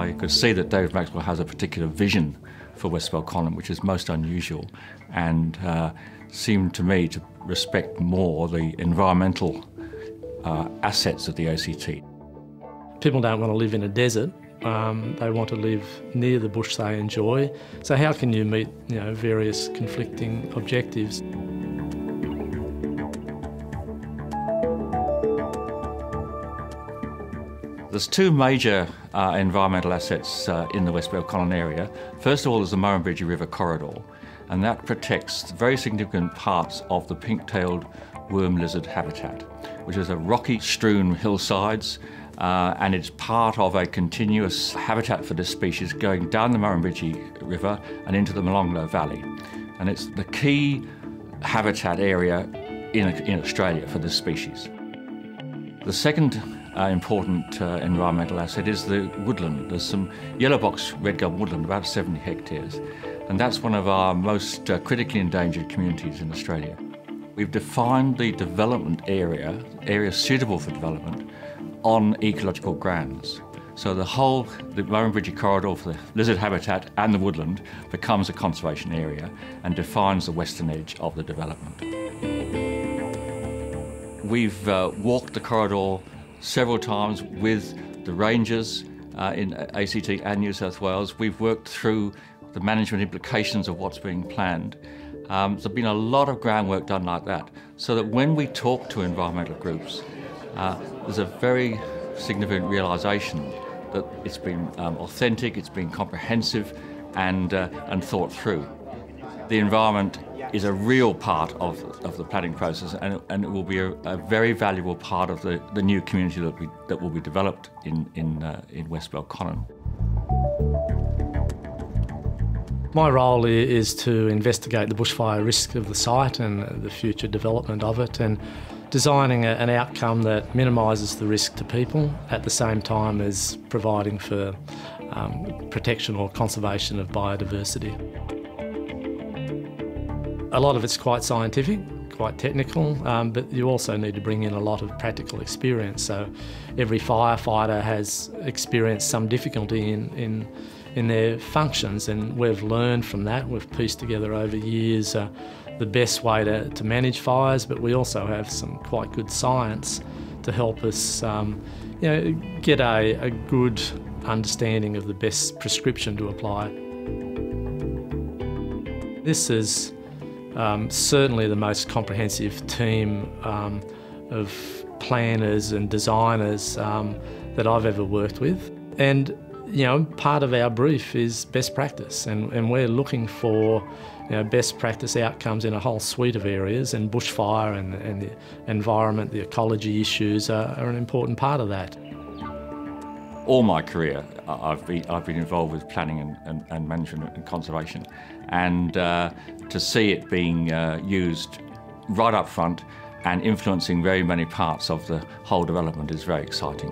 I could see that David Maxwell has a particular vision for Westbell Column, which is most unusual, and seemed to me to respect more the environmental assets of the ACT. People don't want to live in a desert. They want to live near the bush they enjoy. So how can you meet, various conflicting objectives? There's two major environmental assets in the Westbell Column area. First of all, there's the Murrumbidgee River corridor, and that protects very significant parts of the pink-tailed worm lizard habitat, which is a rocky strewn hillsides, and it's part of a continuous habitat for this species going down the Murrumbidgee River and into the Molonglo Valley. And it's the key habitat area in Australia for this species. The second important environmental asset is the woodland. There's some yellowbox red gum woodland, about 70 hectares, and that's one of our most critically endangered communities in Australia. We've defined the development area suitable for development, on ecological grounds. So the Murrumbidgee corridor for the lizard habitat and the woodland becomes a conservation area and defines the western edge of the development. We've walked the corridor several times with the rangers in ACT and New South Wales. We've worked through the management implications of what's being planned. There's been a lot of groundwork done like that, so that when we talk to environmental groups, there's a very significant realisation that it's been authentic, it's been comprehensive and thought through. The environment is a real part of the planning process, and it will be a very valuable part of the new community that will be developed in Westbell Column. My role is to investigate the bushfire risk of the site and the future development of it, and designing an outcome that minimises the risk to people at the same time as providing for protection or conservation of biodiversity. A lot of it's quite scientific, quite technical, but you also need to bring in a lot of practical experience. So every firefighter has experienced some difficulty in their functions, and we've learned from that. We've pieced together over years the best way to manage fires, but we also have some quite good science to help us get a good understanding of the best prescription to apply. This is certainly the most comprehensive team of planners and designers that I've ever worked with. And part of our brief is best practice, and we're looking for best practice outcomes in a whole suite of areas, and bushfire and the environment, the ecology issues are an important part of that. All my career, I've been involved with planning and management and conservation, and to see it being used right up front and influencing very many parts of the whole development is very exciting.